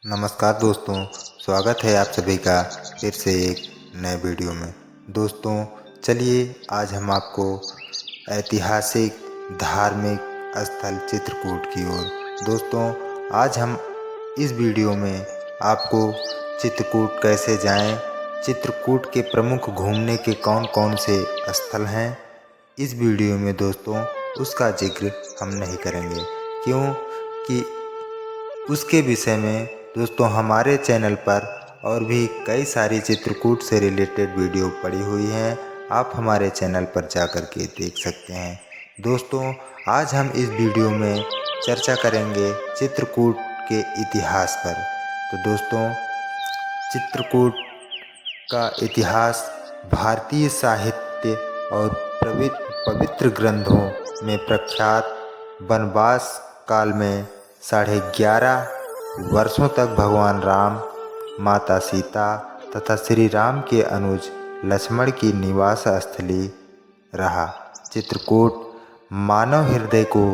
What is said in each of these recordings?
नमस्कार दोस्तों, स्वागत है आप सभी का फिर से एक नए वीडियो में। दोस्तों चलिए आज हम आपको ऐतिहासिक धार्मिक स्थल चित्रकूट की ओर। दोस्तों आज हम इस वीडियो में आपको चित्रकूट कैसे जाएं, चित्रकूट के प्रमुख घूमने के कौन कौन से स्थल हैं, इस वीडियो में दोस्तों उसका जिक्र हम नहीं करेंगे, क्योंकि उसके विषय में दोस्तों हमारे चैनल पर और भी कई सारी चित्रकूट से रिलेटेड वीडियो पड़ी हुई हैं। आप हमारे चैनल पर जाकर के देख सकते हैं। दोस्तों आज हम इस वीडियो में चर्चा करेंगे चित्रकूट के इतिहास पर। तो दोस्तों चित्रकूट का इतिहास भारतीय साहित्य और पवित्र ग्रंथों में प्रख्यात वनवास काल में 11.5 वर्षों तक भगवान राम, माता सीता तथा श्री राम के अनुज लक्ष्मण की निवास स्थली रहा। चित्रकूट मानव हृदय को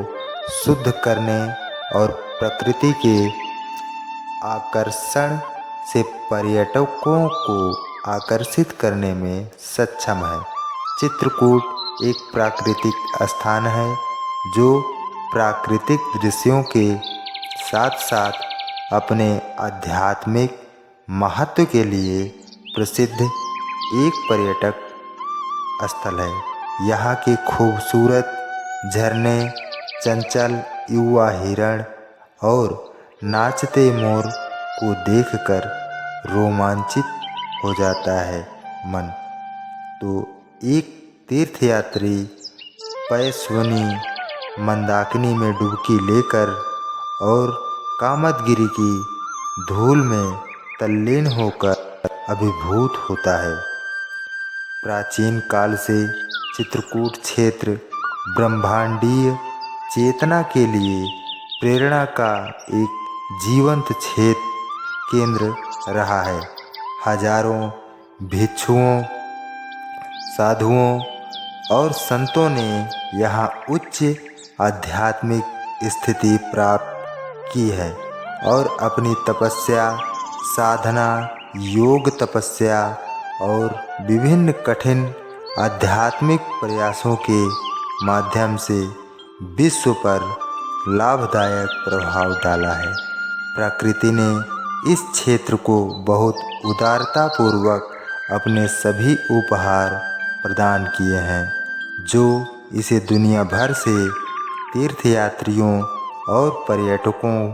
शुद्ध करने और प्रकृति के आकर्षण से पर्यटकों को आकर्षित करने में सक्षम है। चित्रकूट एक प्राकृतिक स्थान है जो प्राकृतिक दृश्यों के साथ साथ अपने आध्यात्मिक महत्व के लिए प्रसिद्ध एक पर्यटक स्थल है। यहाँ के खूबसूरत झरने, चंचल युवा हिरण और नाचते मोर को देखकर रोमांचित हो जाता है मन। तो एक तीर्थयात्री पैस्वनी मंदाकिनी में डुबकी लेकर और कामदगिरी की धूल में तल्लीन होकर अभिभूत होता है। प्राचीन काल से चित्रकूट क्षेत्र ब्रह्मांडीय चेतना के लिए प्रेरणा का एक जीवंत केंद्र रहा है। हजारों भिक्षुओं, साधुओं और संतों ने यहाँ उच्च आध्यात्मिक स्थिति प्राप्त की है और अपनी तपस्या, साधना, योग तपस्या और विभिन्न कठिन आध्यात्मिक प्रयासों के माध्यम से विश्व पर लाभदायक प्रभाव डाला है। प्रकृति ने इस क्षेत्र को बहुत उदारतापूर्वक अपने सभी उपहार प्रदान किए हैं, जो इसे दुनिया भर से तीर्थयात्रियों और पर्यटकों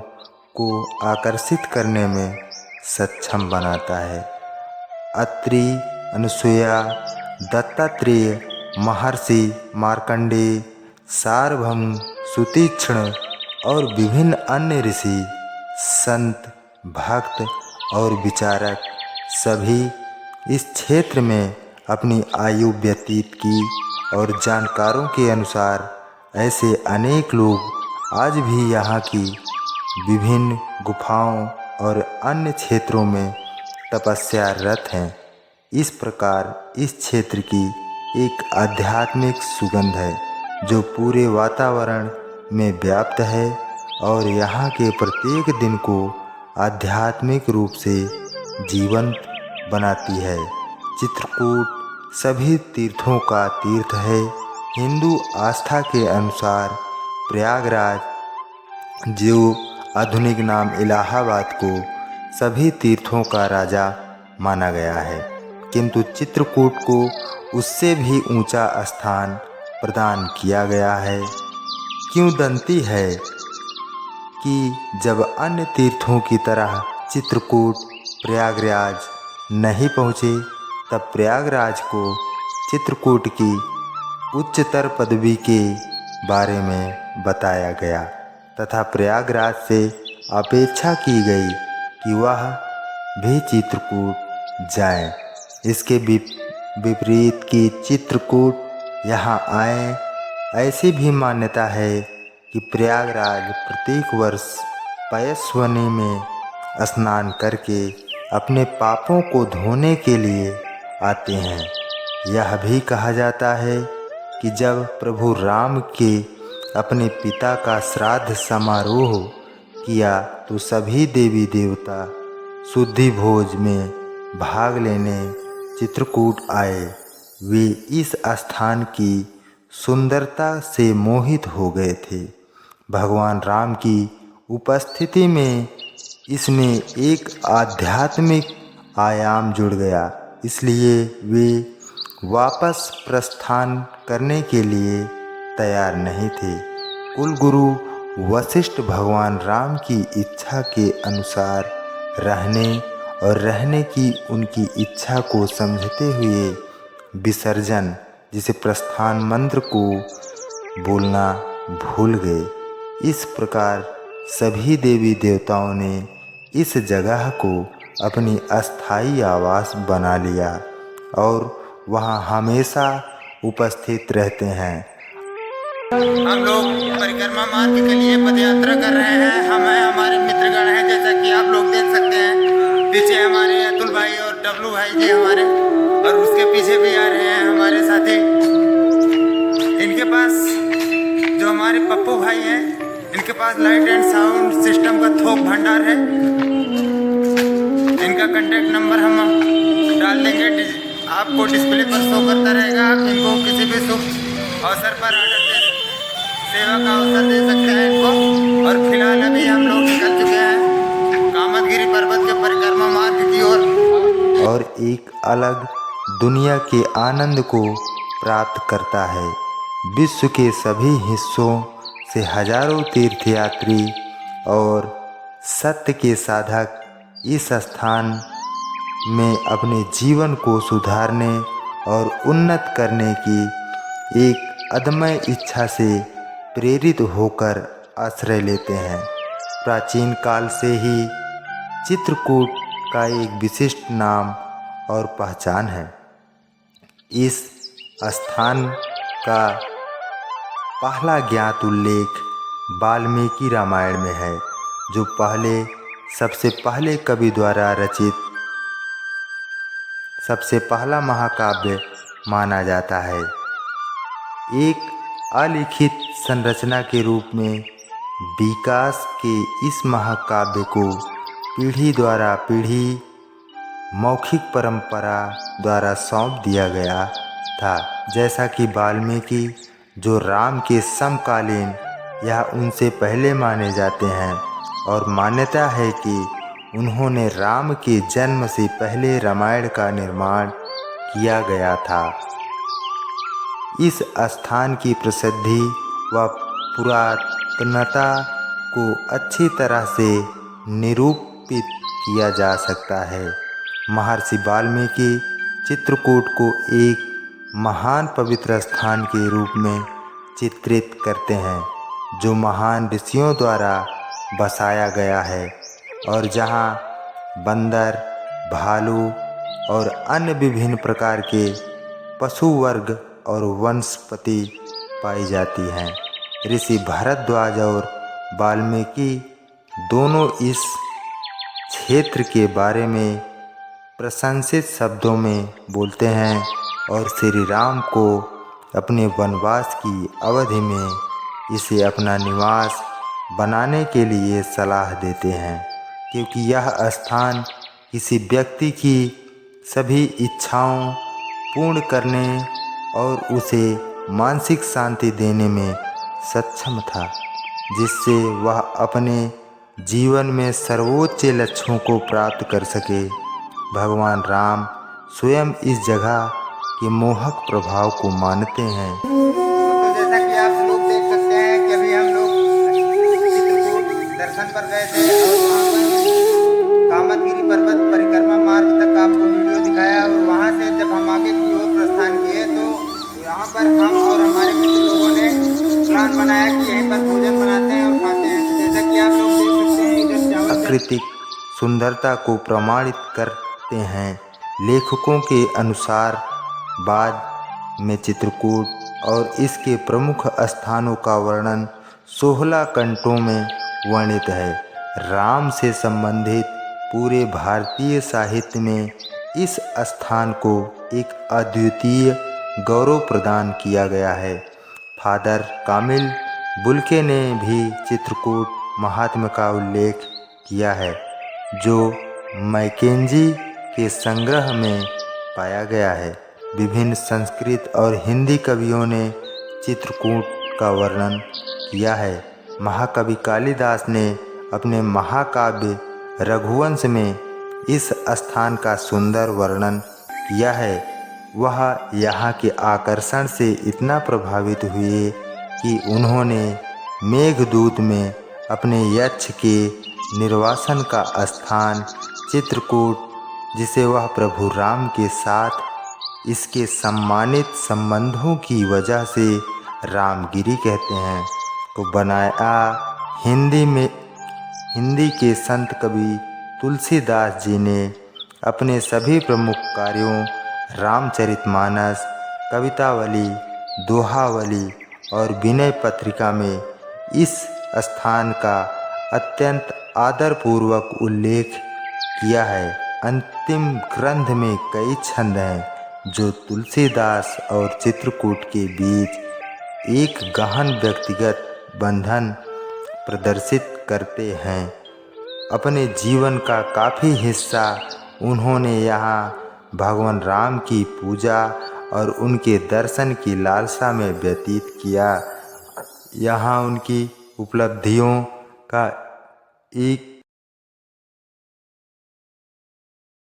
को आकर्षित करने में सक्षम बनाता है। अत्रि, अनुसुईया, दत्तात्रेय, महर्षि मार्कंडेय, सार्वभौम, सुतीक्ष्ण और विभिन्न अन्य ऋषि, संत, भक्त और विचारक सभी इस क्षेत्र में अपनी आयु व्यतीत की और जानकारों के अनुसार ऐसे अनेक लोग आज भी यहाँ की विभिन्न गुफाओं और अन्य क्षेत्रों में तपस्यारत हैं। इस प्रकार इस क्षेत्र की एक आध्यात्मिक सुगंध है जो पूरे वातावरण में व्याप्त है और यहाँ के प्रत्येक दिन को आध्यात्मिक रूप से जीवंत बनाती है। चित्रकूट सभी तीर्थों का तीर्थ है। हिंदू आस्था के अनुसार प्रयागराज, जो आधुनिक नाम इलाहाबाद को सभी तीर्थों का राजा माना गया है, किंतु चित्रकूट को उससे भी ऊंचा स्थान प्रदान किया गया है। किंवदंती है कि जब अन्य तीर्थों की तरह चित्रकूट प्रयागराज नहीं पहुँचे, तब प्रयागराज को चित्रकूट की उच्चतर पदवी के बारे में बताया गया तथा प्रयागराज से अपेक्षा की गई कि वह भी चित्रकूट जाएं। इसके विपरीत कि चित्रकूट यहाँ आए। ऐसी भी मान्यता है कि प्रयागराज प्रत्येक वर्ष पयस्विनी में स्नान करके अपने पापों को धोने के लिए आते हैं। यह भी कहा जाता है कि जब प्रभु राम के अपने पिता का श्राद्ध समारोह किया तो सभी देवी देवता शुद्धि भोज में भाग लेने चित्रकूट आए। वे इस स्थान की सुंदरता से मोहित हो गए थे। भगवान राम की उपस्थिति में इसमें एक आध्यात्मिक आयाम जुड़ गया, इसलिए वे वापस प्रस्थान करने के लिए तैयार नहीं थे। कुलगुरु वशिष्ठ भगवान राम की इच्छा के अनुसार रहने की उनकी इच्छा को समझते हुए विसर्जन जिसे प्रस्थान मंत्र को बोलना भूल गए। इस प्रकार सभी देवी देवताओं ने इस जगह को अपनी अस्थायी आवास बना लिया और वहाँ हमेशा उपस्थित रहते हैं। हम लोग परिक्रमा मार्ग के लिए पद यात्रा कर रहे हैं। हमारे मित्रगण हैं, जैसा कि आप लोग देख सकते हैं। पीछे हमारे अतुल भाई और डब्लू भाई जी हमारे, और उसके पीछे भी आ रहे हैं हमारे साथी। इनके पास जो हमारे पप्पू भाई हैं, इनके पास लाइट एंड साउंड सिस्टम का थोक भंडार है। इनका कांटेक्ट नंबर हम डाल देंगे, आपको डिस्प्ले पर शो करता रहेगा। आप इनको किसी भी शुभ अवसर पर ऑर्डर दे सेवा का अवसर दे सकते हैं इनको। और फिलहाल अभी हम लोग निकल चुके हैं कामतगिरी पर्वत के परिक्रमा मार्ग की ओर। और एक अलग दुनिया के आनंद को प्राप्त करता है। विश्व के सभी हिस्सों से हजारों तीर्थयात्री और सत्य के साधक इस स्थान में अपने जीवन को सुधारने और उन्नत करने की एक अदम्य इच्छा से प्रेरित होकर आश्रय लेते हैं। प्राचीन काल से ही चित्रकूट का एक विशिष्ट नाम और पहचान है। इस स्थान का पहला ज्ञात उल्लेख वाल्मीकि रामायण में है, जो सबसे पहले कवि द्वारा रचित सबसे पहला महाकाव्य माना जाता है। एक अलिखित संरचना के रूप में विकास के इस महाकाव्य को पीढ़ी दर पीढ़ी मौखिक परंपरा द्वारा सौंप दिया गया था। जैसा कि वाल्मीकि जो राम के समकालीन या उनसे पहले माने जाते हैं, और मान्यता है कि उन्होंने राम के जन्म से पहले रामायण का निर्माण किया गया था। इस स्थान की प्रसिद्धि व पुरातनता को अच्छी तरह से निरूपित किया जा सकता है। महर्षि वाल्मीकि चित्रकूट को एक महान पवित्र स्थान के रूप में चित्रित करते हैं, जो महान ऋषियों द्वारा बसाया गया है और जहां बंदर, भालू और अन्य विभिन्न प्रकार के पशु वर्ग और वनस्पति पाई जाती हैं। ऋषि भारद्वाज और वाल्मीकि दोनों इस क्षेत्र के बारे में प्रशंसित शब्दों में बोलते हैं और श्री राम को अपने वनवास की अवधि में इसे अपना निवास बनाने के लिए सलाह देते हैं, क्योंकि यह स्थान किसी व्यक्ति की सभी इच्छाओं पूर्ण करने और उसे मानसिक शांति देने में सक्षम था, जिससे वह अपने जीवन में सर्वोच्च लक्ष्यों को प्राप्त कर सके। भगवान राम स्वयं इस जगह के मोहक प्रभाव को मानते हैं। तो जैसा कि आप लोग देख सकते हैं कि अभी हम लोग दर्शन पर गए थे और वहाँ पर कामतगिरी पर्वत परिक्रमा मार्ग तक आपको वीडियो दिखाया, और वहाँ से जब हम आगे की ओर प्रस्थान किए तो यहाँ पर हम और हमारे मित्र लोगों ने प्लान बनाया कि यहीं पर भोजन बनाते हैं और खाते हैं। जैसा कि आप लोग देख सकते हैं, इधर चावल प्राकृतिक सुंदरता को प्रमाणित करते हैं। लेखकों के अनुसार बाद में चित्रकूट और इसके प्रमुख स्थानों का वर्णन 16 कंटों में वर्णित है। राम से संबंधित पूरे भारतीय साहित्य में इस स्थान को एक अद्वितीय गौरव प्रदान किया गया है। फादर कामिल बुल्के ने भी चित्रकूट महात्म्य का उल्लेख किया है, जो मैकेंजी के संग्रह में पाया गया है। विभिन्न संस्कृत और हिंदी कवियों ने चित्रकूट का वर्णन किया है। महाकवि कालिदास ने अपने महाकाव्य रघुवंश में इस स्थान का सुंदर वर्णन किया है। वह यहाँ के आकर्षण से इतना प्रभावित हुए कि उन्होंने मेघदूत में अपने यक्ष के निर्वासन का स्थान चित्रकूट, जिसे वह प्रभु राम के साथ इसके सम्मानित संबंधों की वजह से रामगिरी कहते हैं, को बनाया। हिंदी के संत कवि तुलसीदास जी ने अपने सभी प्रमुख कार्यों रामचरितमानस, कवितावली, दोहावली और विनय पत्रिका में इस स्थान का अत्यंत आदरपूर्वक उल्लेख किया है। अंतिम ग्रंथ में कई छंद हैं जो तुलसीदास और चित्रकूट के बीच एक गहन व्यक्तिगत बंधन प्रदर्शित करते हैं। अपने जीवन का काफ़ी हिस्सा उन्होंने यहाँ भगवान राम की पूजा और उनके दर्शन की लालसा में व्यतीत किया। यहाँ उनकी उपलब्धियों का एक